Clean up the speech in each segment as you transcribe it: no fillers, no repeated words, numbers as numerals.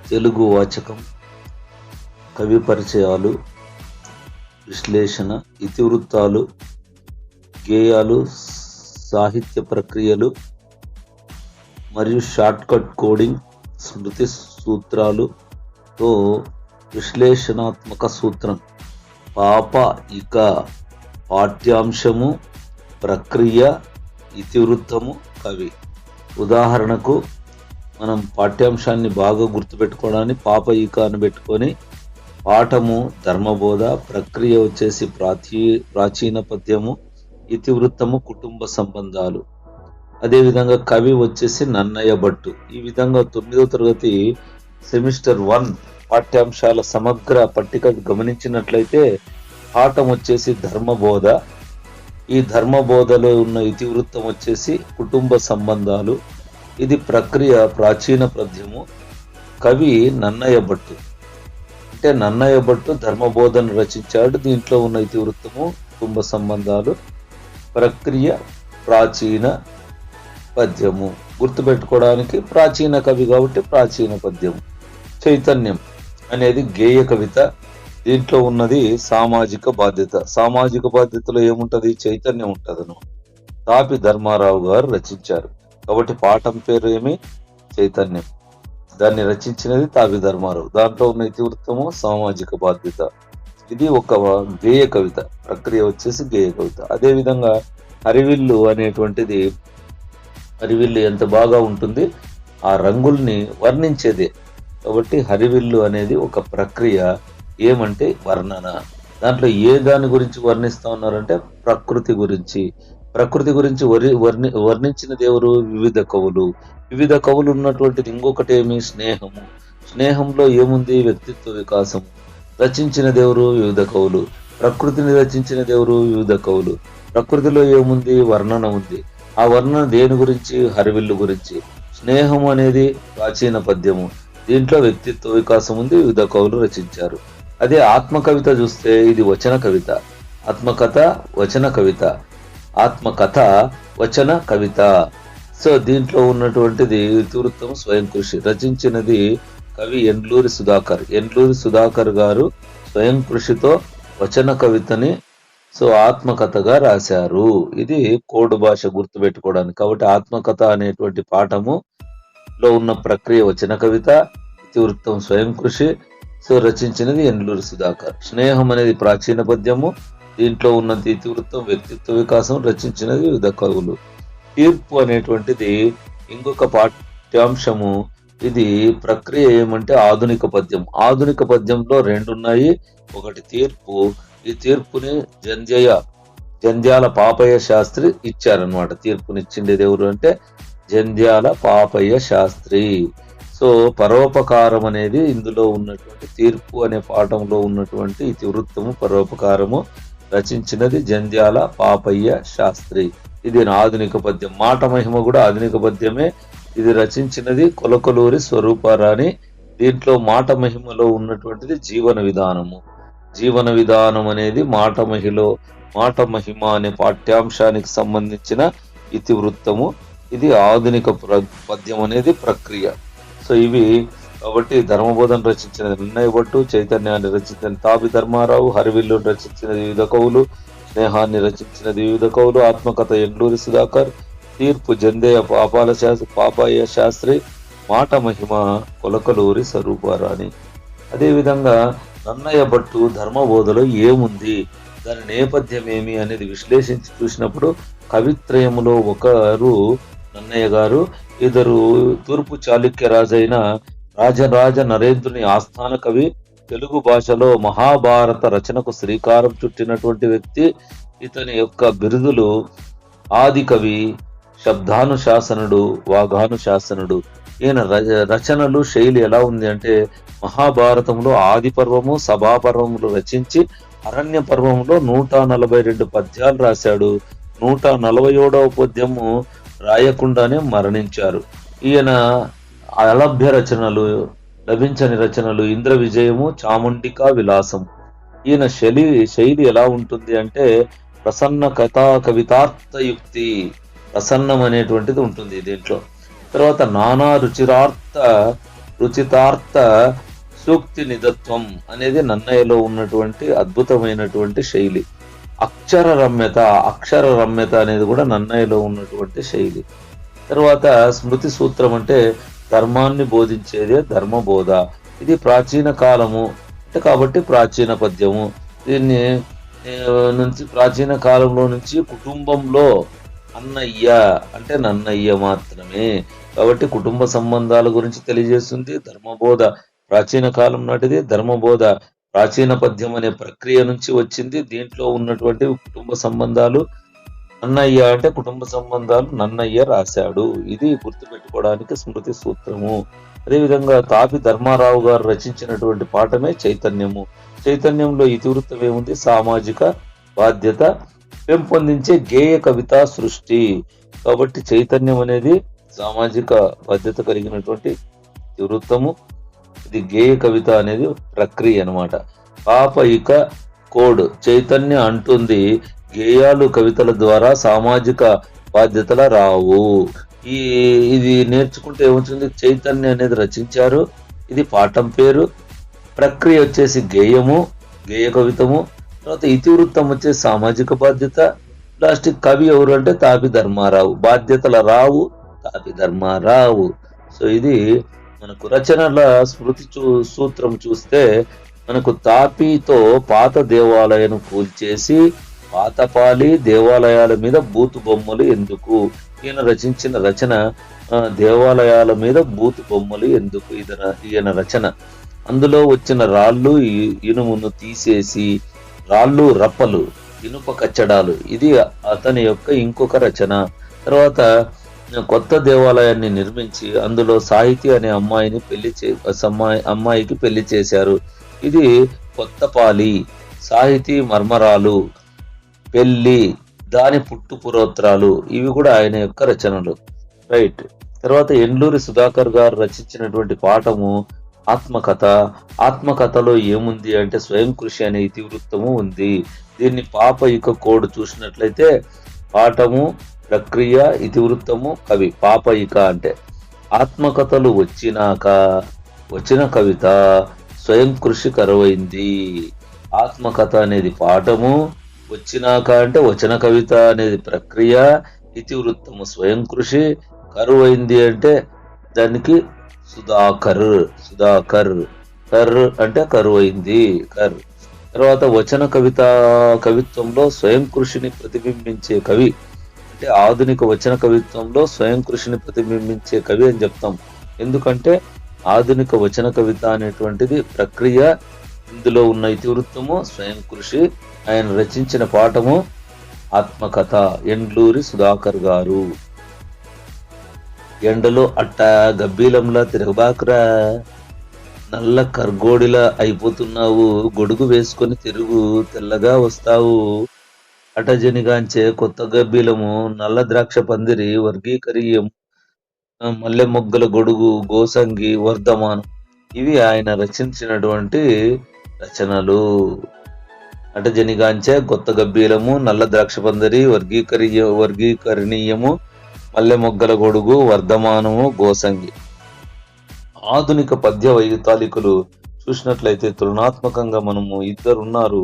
తెలుగు వాచకం, కవి పరిచయాలు, విశ్లేషణ, ఇతివృత్తాలు, గేయాలు, సాహిత్య ప్రక్రియలు మరియు షార్ట్కట్ కోడింగ్, స్మృతి సూత్రాలుతో విశ్లేషణాత్మక సూత్రం. పాప ఇక పాఠ్యాంశము, ప్రక్రియ, ఇతివృత్తము, కవి. ఉదాహరణకు మనం పాఠ్యాంశాన్ని బాగా గుర్తుపెట్టుకోవడానికి పాప ఇక అని పెట్టుకొని, పాఠము ధర్మబోధ, ప్రక్రియ వచ్చేసి ప్రాచీన పద్యము, ఇతివృత్తము కుటుంబ సంబంధాలు. అదేవిధంగా కవి వచ్చేసి నన్నయ్య భట్టు. ఈ విధంగా 9వ తరగతి సెమిస్టర్ 1 పాఠ్యాంశాల సమగ్ర పట్టిక గమనించినట్లయితే పాఠం వచ్చేసి ధర్మబోధ, ఈ ధర్మబోధలో ఉన్న ఇతివృత్తం వచ్చేసి కుటుంబ సంబంధాలు, ఇది ప్రక్రియ ప్రాచీన పద్యము, కవి నన్నయ్య భట్టు. అంటే నన్నయ్య భట్టు ధర్మబోధను రచించాడు, దీంట్లో ఉన్న ఇతివృత్తము కుటుంబ సంబంధాలు, ప్రక్రియ ప్రాచీన పద్యము. గుర్తుపెట్టుకోవడానికి ప్రాచీన కవి కాబట్టి ప్రాచీన పద్యము. చైతన్యం అనేది గేయ కవిత, దీంట్లో ఉన్నది సామాజిక బాధ్యత. సామాజిక బాధ్యతలో ఏముంటది? చైతన్యం ఉంటది అన్నమాట. తాపి ధర్మారావు గారు రచించారు కాబట్టి పాఠం పేరు ఏమి? చైతన్యం. దాన్ని రచించినది తాపి ధర్మారావు. దాంట్లో ఉన్న ఇతివృత్తము సామాజిక బాధ్యత. ఇది ఒక గేయ కవిత, ప్రక్రియ వచ్చేసి గేయ కవిత. అదేవిధంగా హరివిల్లు అనేటువంటిది, హరివిల్లు ఎంత బాగా ఉంటుంది, ఆ రంగుల్ని వర్ణించేదే కాబట్టి హరివిల్లు అనేది ఒక ప్రక్రియ. ఏమంటే వర్ణన. దాంట్లో ఏ దాని గురించి వర్ణిస్తా ఉన్నారంటే ప్రకృతి గురించి. ప్రకృతి గురించి వర్ణించినది ఎవరు? వివిధ కవులు. వివిధ కవులు ఉన్నటువంటిది ఇంకొకటి ఏమి? స్నేహము. స్నేహంలో ఏముంది? వ్యక్తిత్వ వికాసము. రచించినది ఎవరు? వివిధ కవులు. ప్రకృతిని రచించినది ఎవరు? వివిధ కవులు. ప్రకృతిలో ఏముంది? వర్ణన ఉంది. ఆ వర్ణన దేని గురించి? హరివిల్లు గురించి. స్నేహం అనేది ప్రాచీన పద్యము, దీంట్లో వ్యక్తిత్వ వికాసం ఉంది, వివిధ కవులు రచించారు. అదే ఆత్మకవిత చూస్తే ఇది వచన కవిత. ఆత్మకథ వచన కవిత, ఆత్మకథ వచన కవిత. సో దీంట్లో ఉన్నటువంటిది ఇతివృత్తం స్వయం కృషి. రచించినది కవి ఎండ్లూరి సుధాకర్. ఎండ్లూరి సుధాకర్ గారు స్వయం కృషితో వచన కవితని ఆత్మకథగా రాశారు. ఇది కోడ్ భాష గుర్తుపెట్టుకోవడానికి. కాబట్టి ఆత్మకథ అనేటువంటి పాఠములో ఉన్న ప్రక్రియ వచన కవిత, ఇతివృత్తం స్వయం కృషి. రచించినది ఎండ్లూరి సుధాకర్. స్నేహం అనేది ప్రాచీన పద్యము, దీంట్లో ఉన్నది ఇతివృత్తం వ్యక్తిత్వ వికాసం, రచించినది వివిధ కవులు. తీర్పు అనేటువంటిది ఇంకొక పాఠ్యాంశము. ఇది ప్రక్రియ ఏమంటే ఆధునిక పద్యం. ఆధునిక పద్యంలో 2 ఉన్నాయి. ఒకటి తీర్పు. ఈ తీర్పుని జంధ్యాల పాపయ్య శాస్త్రి ఇచ్చారనమాట. తీర్పునిచ్చిండేది ఎవరు అంటే జంధ్యాల పాపయ్య శాస్త్రి. పరోపకారం అనేది ఇందులో ఉన్నటువంటి తీర్పు అనే పాఠంలో ఉన్నటువంటి ఇతివృత్తము పరోపకారము. రచించినది జంధ్యాల పాపయ్య శాస్త్రి. ఇది ఆధునిక పద్యం. మాట మహిమ కూడా ఆధునిక పద్యమే. ఇది రచించినది కొలకలూరి స్వరూపారాణి. దీంట్లో మాట మహిమలో ఉన్నటువంటిది జీవన విధానము. జీవన విధానం అనేది మాట మహిమ అనే పాఠ్యాంశానికి సంబంధించిన ఇతివృత్తము. ఇది ఆధునిక పద్యం అనేది ప్రక్రియ. ఇవి కాబట్టి ధర్మబోధన రచించినది నన్నయ్య భట్టు, చైతన్యాన్ని రచించిన తాపి ధర్మారావు, హరివిల్లును రచించినది వివిధ కవులు, స్నేహాన్ని రచించినది వివిధ కవులు, ఆత్మకథ ఎండ్లూరి సుధాకర్, తీర్పు జంధ్యాల పాపయ్య శాస్త్రి, మాట మహిమ కొలకలూరి స్వరూపారాణి. అదేవిధంగా నన్నయ్య భట్టు ధర్మబోధలో ఏముంది, దాని నేపథ్యం ఏమి అనేది విశ్లేషించి చూసినప్పుడు కవిత్రయములో ఒకరు నన్నయ్య గారు, ఇద్దరు తూర్పు చాళుక్య రాజైన రాజరాజ నరేంద్రుని ఆస్థాన కవి, తెలుగు భాషలో మహాభారత రచనకు శ్రీకారం చుట్టినటువంటి వ్యక్తి. ఇతని యొక్క బిరుదులు ఆది కవి, శబ్దానుశాసనుడు, వాగానుశాసనుడు. ఈయన రచనలు శైలి ఎలా ఉంది అంటే మహాభారతంలో ఆది పర్వము, సభాపర్వములు రచించి అరణ్య పర్వంలో 142 పద్యాలు రాశాడు. 147వ పద్యము రాయకుండానే మరణించారు. ఈయన అలభ్య రచనలు, లభించని రచనలు ఇంద్ర విజయము, చాముండికా విలాసం. ఈయన శైలి ఎలా ఉంటుంది అంటే ప్రసన్న కథా కవితార్థయుక్తి. ప్రసన్నం అనేటువంటిది ఉంటుంది దీంట్లో. తర్వాత నానా రుచిరార్థ రుచితార్థ సూక్తి నిధత్వం అనేది నన్నయ్యలో ఉన్నటువంటి అద్భుతమైనటువంటి శైలి. అక్షర రమ్యత అనేది కూడా నన్నయ్యలో ఉన్నటువంటి శైలి. తర్వాత స్మృతి సూత్రం అంటే ధర్మాన్ని బోధించేదే ధర్మబోధ. ఇది ప్రాచీన కాలము అంటే కాబట్టి ప్రాచీన పద్యము. దీన్ని నుంచి ప్రాచీన కాలంలో నుంచి కుటుంబంలో అన్నయ్య అంటే నన్నయ్య మాత్రమే కాబట్టి కుటుంబ సంబంధాల గురించి తెలియజేస్తుంది. ధర్మబోధ ప్రాచీన కాలం నాటిది. ధర్మబోధ ప్రాచీన పద్యం అనే ప్రక్రియ నుంచి వచ్చింది. దీంట్లో ఉన్నటువంటి కుటుంబ సంబంధాలు నన్నయ్య అంటే కుటుంబ సంబంధాలు నన్నయ్య రాశాడు. ఇది గుర్తుపెట్టుకోవడానికి స్మృతి సూత్రము. అదేవిధంగా తాపి ధర్మారావు గారు రచించినటువంటి పాఠమే చైతన్యము. చైతన్యంలో ఇతివృత్తం ఏముంది? సామాజిక బాధ్యత పెంపొందించే గేయ కవిత సృష్టి. కాబట్టి చైతన్యం అనేది సామాజిక బాధ్యత కలిగినటువంటి ఇతివృత్తము. ఇది గేయ కవిత అనేది ప్రక్రియ అన్నమాట. పాపయిక కోడ్ చైతన్య అంటుంది గేయాలు కవితల ద్వారా సామాజిక బాధ్యతల రావు. ఇది నేర్చుకుంటే ఏమవుతుంది? చైతన్య అనేది రచించారు, ఇది పాఠం పేరు. ప్రక్రియ వచ్చేసి గేయము, గేయ కవితము. తర్వాత ఇతివృత్తం వచ్చేసి సామాజిక బాధ్యత. లాస్ట్ కవి ఎవరు అంటే తాపి ధర్మారావు. బాధ్యతల రావు, తాపి ధర్మారావు. సో ఇది మనకు రచనల స్మృతి సూత్రం చూస్తే మనకు తాపితో పాత దేవాలయాన్ని కూల్చేసి పాతపాలి దేవాలయాల మీద బూతు బొమ్మలు ఎందుకు? ఈయన రచించిన రచన దేవాలయాల మీద బూతు బొమ్మలు ఎందుకు? ఈయన రచన. అందులో వచ్చిన రాళ్ళు ఇనుమును తీసేసి రాళ్ళు రప్పలు ఇనుప కచ్చడాలు, ఇది అతని యొక్క ఇంకొక రచన. తర్వాత కొత్త దేవాలయాన్ని నిర్మించి అందులో సాహితీ అనే అమ్మాయిని అమ్మాయికి పెళ్లి చేశారు. ఇది కొత్తపాలి. సాహితీ మర్మరాలు, పెళ్లి, దాని పుట్టు పురోత్రాలు, ఇవి కూడా ఆయన యొక్క రచనలు. రైట్. తర్వాత ఎండ్లూరి సుధాకర్ గారు రచించినటువంటి పాఠము ఆత్మకథ. ఆత్మకథలో ఏముంది అంటే స్వయం కృషి అనే ఇతివృత్తము ఉంది. దీన్ని పాపయిక కోడ్ చూసినట్లయితే పాఠము, ప్రక్రియ, ఇతివృత్తము, కవి. పాపయిక అంటే ఆత్మకథలు వచ్చిన కవిత స్వయం కృషి కరువైంది. ఆత్మకథ అనేది పాఠము, వచ్చినాక అంటే వచన కవిత అనేది ప్రక్రియ, ఇతివృత్తము స్వయం కృషి, కరువైంది అంటే దానికి సుధాకర్. కర్ అంటే కరువైంది, కర్. తర్వాత వచన కవిత్వంలో స్వయం కృషిని ప్రతిబింబించే కవి అంటే ఆధునిక వచన కవిత్వంలో స్వయం కృషిని ప్రతిబింబించే కవి అని చెప్తాం. ఎందుకంటే ఆధునిక వచన కవిత అనేటువంటిది ప్రక్రియ, ఇందులో ఉన్న ఇతివృత్తము స్వయం కృషి. ఆయన రచించిన పాఠము ఆత్మకథ. ఎండ్లూరి సుధాకర్ గారు. ఎండలో అట్ట గబ్బీలంలా తిరగబాకురా, నల్ల కర్గోడిలా అయిపోతున్నావు, గొడుగు వేసుకొని తిరుగు, తెల్లగా వస్తావు. అటజనిగాంచే కొత్త గబ్బీలము, నల్ల ద్రాక్ష పందిరి, వర్గీకరీయం, మల్లె మొగ్గల గొడుగు, గోసంగి, వర్ధమానం, ఇవి ఆయన రచించినటువంటి రచనలు. అటజనిగాంచే కొత్త గబ్బీలము, నల్ల ద్రాక్ష పందిరి, వర్గీకరణీయము, మల్లె మొగ్గల గొడుగు, వర్ధమానము, గోసంగి. ఆధునిక పద్య వైతాళికులు చూసినట్లయితే తులనాత్మకంగా మనము ఇద్దరున్నారు.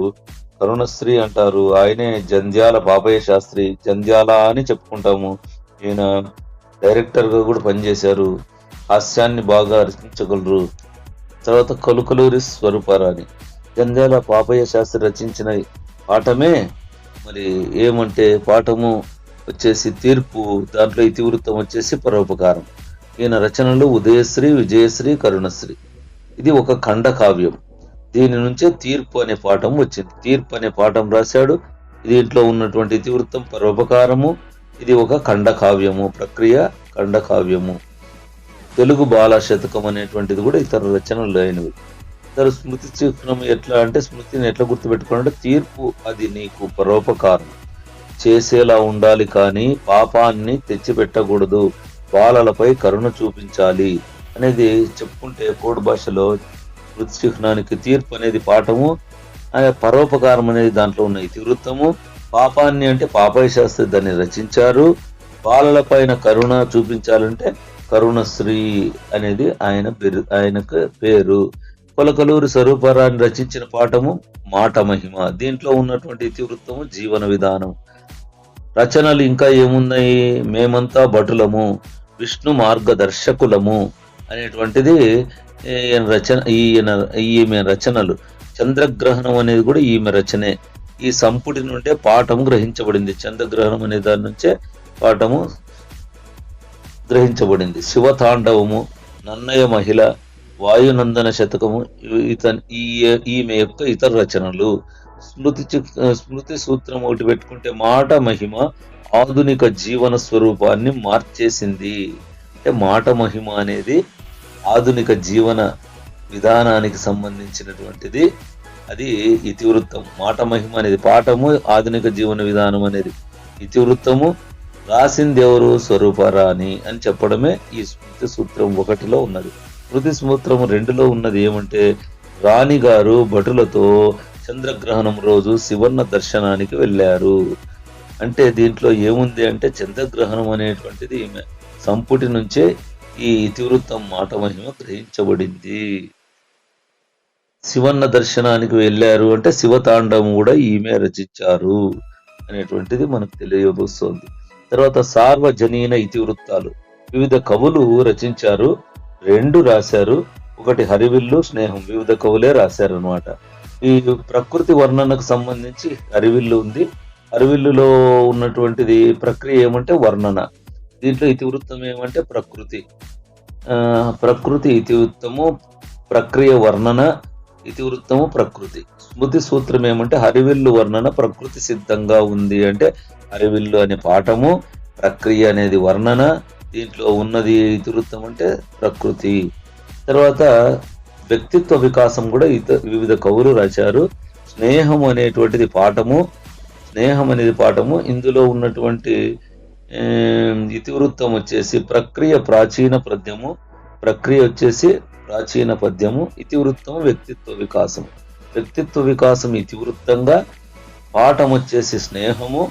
కరుణశ్రీ అంటారు, ఆయనే జంధ్యాల పాపయ్య శాస్త్రి. జంధ్యాల అని చెప్పుకుంటాము. ఈయన డైరెక్టర్ గా కూడా పనిచేశారు. హాస్యాన్ని బాగా రచించగలరు. తర్వాత కలుకలూరి స్వరూపారాణి. జంధ్యాల పాపయ్య శాస్త్రి రచించిన పాఠమే మరి ఏమంటే పాఠము వచ్చేసి తీర్పు, దాంట్లో ఇతివృత్తం వచ్చేసి పరోపకారం. ఈయన రచనలు ఉదయశ్రీ, విజయశ్రీ, కరుణశ్రీ. ఇది ఒక ఖండ కావ్యం. దీని నుంచే తీర్పు అనే పాఠం వచ్చింది. తీర్పు అనే పాఠం రాశాడు. దీంట్లో ఉన్నటువంటి ఇతివృత్తం పరోపకారము. ఇది ఒక ఖండ కావ్యము, ప్రక్రియ ఖండ కావ్యము. తెలుగు బాల శతకం అనేటువంటిది కూడా ఇతర రచనలు అయినవి. ఇతర స్మృతి చిహ్నం ఎట్లా అంటే స్మృతిని ఎట్లా గుర్తుపెట్టుకోవాలంటే తీర్పు అది నీకు పరోపకారం చేసేలా ఉండాలి, కానీ పాపాన్ని తెచ్చిపెట్టకూడదు, బాలలపై కరుణ చూపించాలి అనేది చెప్పుకుంటే కోడ్ భాషలో స్మృతి చిహ్నానికి తీర్పు అనేది పాఠము, పరోపకారం అనేది దాంట్లో ఉన్న ఇతివృత్తము. పాపాన్ని అంటే పాపయ్య శాస్త్రి దాన్ని రచించారు. బాలల పైన కరుణ చూపించాలంటే కరుణశ్రీ అనేది ఆయనకు పేరు. కొలకలూరి స్వరూపరాన్ని రచించిన పాఠము మాట మహిమ. దీంట్లో ఉన్నటువంటి ఇతివృత్తము జీవన విధానం. రచనలు ఇంకా ఏమున్నాయి? మేమంతా భటులము, విష్ణు మార్గదర్శకులము అనేటువంటిది ఈమె రచనలు. చంద్రగ్రహణం అనేది కూడా ఈమె రచనే. ఈ సంపుటి నుండే పాఠం గ్రహించబడింది. చంద్రగ్రహణం అనే దాని నుంచే పాఠము గ్రహించబడింది. శివతాండవము, నన్నయ మహిళ, వాయునందన శతకము ఈమె యొక్క ఇతర రచనలు. స్మృతి సూత్రం ఒకటి పెట్టుకుంటే మాట మహిమ ఆధునిక జీవన స్వరూపాన్ని మార్చేసింది. అంటే మాట మహిమ అనేది ఆధునిక జీవన విధానానికి సంబంధించినటువంటిది. అది ఇతివృత్తం. మాట మహిమ అనేది పాఠము, ఆధునిక జీవన విధానం అనేది ఇతివృత్తము. రాసింది ఎవరు? స్వరూపరాణి అని చెప్పడమే ఈ స్మృతి సూత్రం 1లో ఉన్నది. స్మృతి సూత్రం 2లో ఉన్నది ఏమంటే, రాణి గారు భటులతో చంద్రగ్రహణం రోజు శివన్న దర్శనానికి వెళ్ళారు. అంటే దీంట్లో ఏముంది అంటే, చంద్రగ్రహణం అనేటువంటిది ఈమె సంపుటి నుంచే ఈ ఇతివృత్తం మాట మహిమ గ్రహించబడింది. శివన్న దర్శనానికి వెళ్ళారు అంటే శివతాండవం కూడా ఈమె రచించారు అనేటువంటిది మనకు తెలియబోస్తోంది. తర్వాత సార్వజనీన ఇతివృత్తాలు. వివిధ కవులు రచించారు. 2 రాశారు. ఒకటి హరివిల్లు, స్నేహం. వివిధ కవులే రాశారు అనమాట. ఈ ప్రకృతి వర్ణనకు సంబంధించి హరివిల్లు ఉంది. హరివిల్లులో ఉన్నటువంటిది ప్రక్రియ ఏమంటే వర్ణన. దీంట్లో ఇతివృత్తం ఏమంటే ప్రకృతి. ప్రకృతి ఇతివృత్తము, ప్రక్రియ వర్ణన, ఇతివృత్తము ప్రకృతి. స్మృతి సూత్రం ఏమంటే హరివిల్లు వర్ణన ప్రకృతి సిద్ధంగా ఉంది అంటే హరివిల్లు అనే పాఠము, ప్రక్రియ అనేది వర్ణన, దీంట్లో ఉన్నది ఇతివృత్తం అంటే ప్రకృతి. తర్వాత వ్యక్తిత్వ వికాసం కూడా వివిధ కవులు రాశారు. స్నేహం అనేటువంటిది పాఠము. స్నేహం అనేది పాఠము. ఇందులో ఉన్నటువంటి ఇతివృత్తం వచ్చేసి ప్రక్రియ ప్రాచీన పద్యము, ప్రక్రియ వచ్చేసి ప్రాచీన పద్యము, ఇతివృత్తం వ్యక్తిత్వ వికాసం. వ్యక్తిత్వ వికాసం ఇతివృత్తంగా, పాఠం వచ్చేసి స్నేహము.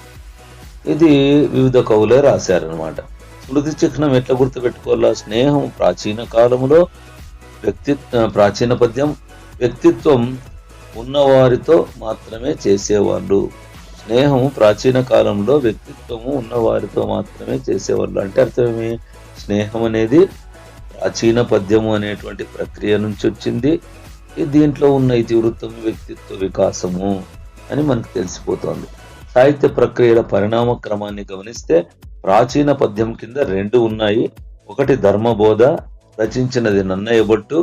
ఇది వివిధ కవులే రాశారనమాట. స్మృతి చిహ్నం ఎట్లా గుర్తుపెట్టుకోవాలా? స్నేహం ప్రాచీన కాలములో, ప్రాచీన పద్యం. వ్యక్తిత్వం ఉన్నవారితో మాత్రమే చేసేవాళ్ళు. స్నేహం ప్రాచీన కాలంలో, వ్యక్తిత్వము ఉన్నవారితో మాత్రమే చేసేవాళ్ళు. అంటే అర్థమేమి? స్నేహం అనేది ప్రాచీన పద్యము అనేటువంటి ప్రక్రియ నుంచి వచ్చింది. దీంట్లో ఉన్న ఇతివృత్తము వ్యక్తిత్వ వికాసము అని మనకు తెలిసిపోతుంది. సాహిత్య ప్రక్రియల పరిణామ క్రమాన్ని గమనిస్తే ప్రాచీన పద్యం కింద 2 ఉన్నాయి. ఒకటి ధర్మబోధ, రచించినది నన్నయ్య భట్టు.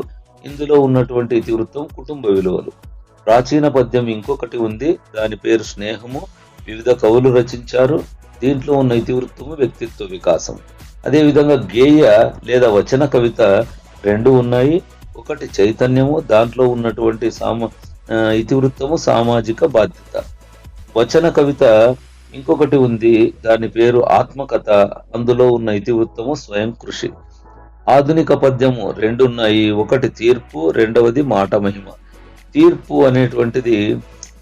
ఇందులో ఉన్నటువంటి ఇతివృత్తం కుటుంబ విలువలు. ప్రాచీన పద్యం ఇంకొకటి ఉంది, దాని పేరు స్నేహము. వివిధ కవులు రచించారు. దీంట్లో ఉన్న ఇతివృత్తము వ్యక్తిత్వ వికాసం. అదేవిధంగా గేయ లేదా వచన కవిత 2 ఉన్నాయి. ఒకటి చైతన్యము, దాంట్లో ఉన్నటువంటి ఇతివృత్తము సామాజిక బాధ్యత. వచన కవిత ఇంకొకటి ఉంది, దాని పేరు ఆత్మకథ. అందులో ఉన్న ఇతివృత్తము స్వయం కృషి. ఆధునిక పద్యము 2 ఉన్నాయి. ఒకటి తీర్పు, రెండవది మాట మహిమ. తీర్పు అనేటువంటిది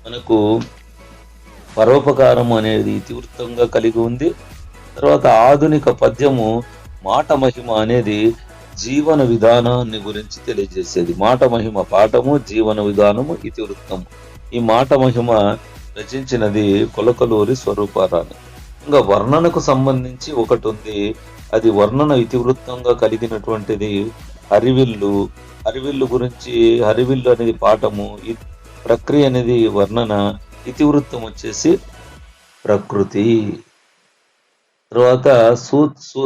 మనకు పరోపకారం అనేది ఇతివృత్తంగా కలిగి ఉంది. తర్వాత ఆధునిక పద్యము మాట మహిమ అనేది జీవన విధానాన్ని గురించి తెలియజేసేది. మాట మహిమ పాఠము, జీవన విధానము, ఇతివృత్తము. ఈ మాట మహిమ రచించినది కొలకలూరి స్వరూపరాణి. ఇంకా వర్ణనకు సంబంధించి ఒకటి ఉంది, అది వర్ణన ఇతివృత్తంగా కలిగినటువంటిది హరివిల్లు. హరివిల్లు గురించి, హరివిల్లు అనేది పాఠము, ప్రక్రియ అనేది వర్ణన, ఇతివృత్తం వచ్చేసి ప్రకృతి. తర్వాత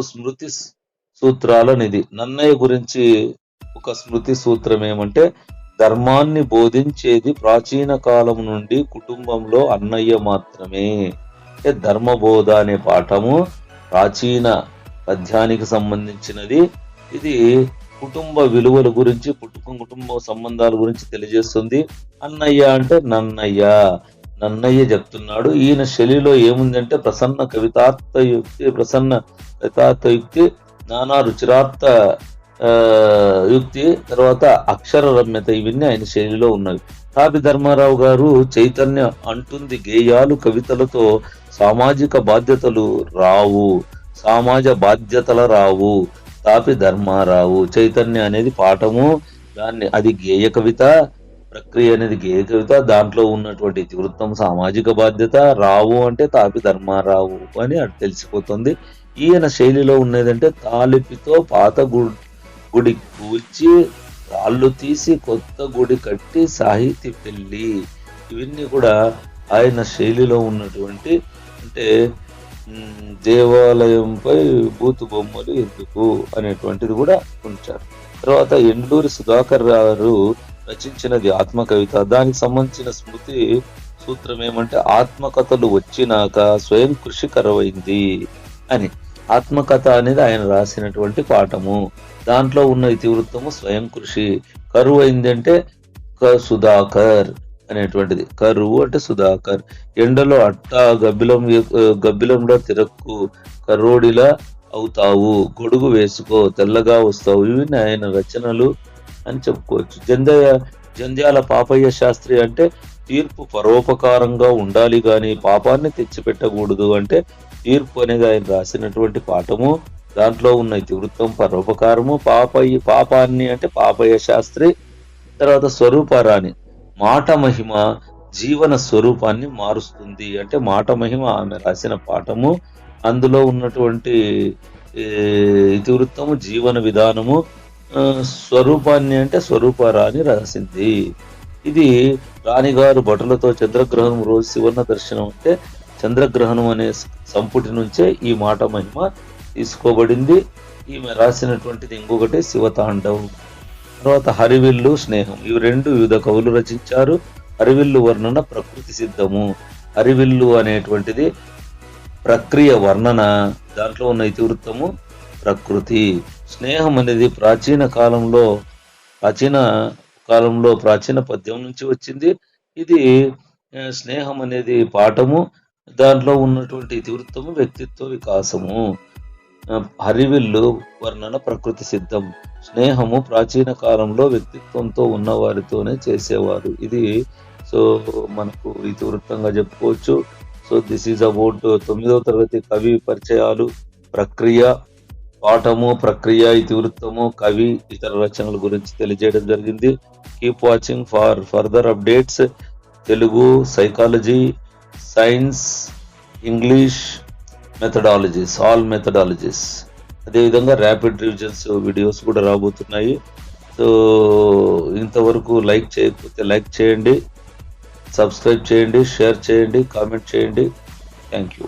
స్మృతి సూత్రాలనిది. నన్నయ్య గురించి ఒక స్మృతి సూత్రం ఏమంటే, ధర్మాన్ని బోధించేది ప్రాచీన కాలం నుండి కుటుంబంలో అన్నయ్య మాత్రమే. అంటే ధర్మబోధ అనే పాఠము ప్రాచీన పద్యానికి సంబంధించినది. ఇది కుటుంబ విలువల గురించి, కుటుంబ సంబంధాల గురించి తెలియజేస్తుంది. అన్నయ్య అంటే నన్నయ్య. నన్నయ్య చెప్తున్నాడు. ఈయన శైలిలో ఏముందంటే ప్రసన్న కవితార్థయుక్తి, నానా రుచిరార్థ యుక్తి, తర్వాత అక్షర రమ్యత, ఇవన్నీ ఆయన శైలిలో ఉన్నవి. తాపి ధర్మారావు గారు చైతన్య అంటుంది, గేయాలు కవితలతో సామాజిక బాధ్యతలు రావు, తాపి ధర్మారావు. చైతన్య అనేది పాఠము, అది గేయ కవిత, ప్రక్రియ అనేది గేయ కవిత, దాంట్లో ఉన్నటువంటి ఇతివృత్తం సామాజిక బాధ్యత, రావు అంటే తాపి ధర్మారావు అని అది తెలిసిపోతుంది. ఈయన శైలిలో ఉన్నదంటే తాలిపితో పాత గుడి కూల్చి రాళ్ళు తీసి కొత్త గుడి కట్టి సాహితీ పెళ్లి, ఇవన్నీ కూడా ఆయన శైలిలో ఉన్నటువంటి, అంటే దేవాలయంపై బూతు బొమ్మలు ఎందుకు అనేటువంటిది కూడా ఉంచారు. తర్వాత ఎండూరి సుధాకర్ గారు రచించినది ఆత్మకవిత. దానికి సంబంధించిన స్మృతి సూత్రం ఏమంటే ఆత్మకథలు వచ్చినాక స్వయం కృషి కరువైంది అని. ఆత్మకథ అనేది ఆయన రాసినటువంటి పాఠము, దాంట్లో ఉన్న ఇతివృత్తము స్వయం కృషి. కరువైంది అంటే సుధాకర్ అనేటువంటిది. కరువు అంటే సుధాకర్. ఎండలో అట్టా గబ్బిలంలో తిరక్కు, కర్రోడిలా అవుతావు, గొడుగు వేసుకో తెల్లగా వస్తావు, ఇవి ఆయన రచనలు అని చెప్పుకోవచ్చు. జంధ్యాల పాపయ్య శాస్త్రి అంటే తీర్పు పరోపకారంగా ఉండాలి కానీ పాపాన్ని తెచ్చిపెట్టకూడదు అంటే తీర్పు అనేది ఆయన రాసినటువంటి పాఠము, దాంట్లో ఉన్న ఇతివృత్తం పరోపకారము. పాపాన్ని అంటే పాపయ్య శాస్త్రి. తర్వాత స్వరూపారాణి, మాట మహిమ జీవన స్వరూపాన్ని మారుస్తుంది అంటే మాట మహిమ ఆమె రాసిన పాఠము, అందులో ఉన్నటువంటి ఇతివృత్తము జీవన విధానము. స్వరూపాన్ని అంటే స్వరూపారాణి రాసింది. ఇది రాణిగారు భటులతో చంద్రగ్రహణం రోజు శివర్ణ దర్శనం అంటే చంద్రగ్రహణం అనే సంపుటి నుంచే ఈ మాట మహిమ తీసుకోబడింది. ఈమె రాసినటువంటిది ఇంకొకటి శివతాండవం. తర్వాత హరివిల్లు, స్నేహం, ఇవి రెండు వివిధ కవులు రచించారు. హరివిల్లు వర్ణన ప్రకృతి సిద్ధము. హరివిల్లు అనేటువంటిది ప్రక్రియ వర్ణన, దాంట్లో ఉన్న ఇతివృత్తము ప్రకృతి. స్నేహం అనేది ప్రాచీన పద్యం నుంచి వచ్చింది. ఇది స్నేహం అనేది పాఠము, దాంట్లో ఉన్నటువంటి ఇతివృత్తము వ్యక్తిత్వ వికాసము. హరివిల్లు వర్ణన ప్రకృతి సిద్ధం. స్నేహము ప్రాచీన కాలంలో వ్యక్తిత్వంతో ఉన్న వారితోనే చేసేవారు. ఇది మనకు ఇతివృత్తంగా చెప్పుకోవచ్చు. దిస్ ఈజ్ అబౌట్ 9వ తరగతి కవి పరిచయాలు, ప్రక్రియ, పాఠము, ప్రక్రియ, ఇతివృత్తము, కవి, ఇతర రచనల గురించి తెలియజేయడం జరిగింది. Keep watching for further updates. Telugu, psychology, science, English methodologies, all methodologies. అదేవిధంగా ర్యాపిడ్ రివిజన్స్ వీడియోస్ కూడా రాబోతున్నాయి. ఇంతవరకు లైక్ చేయకపోతే లైక్ చేయండి, సబ్స్క్రైబ్ చేయండి, షేర్ చేయండి, కామెంట్ చేయండి. Thank you.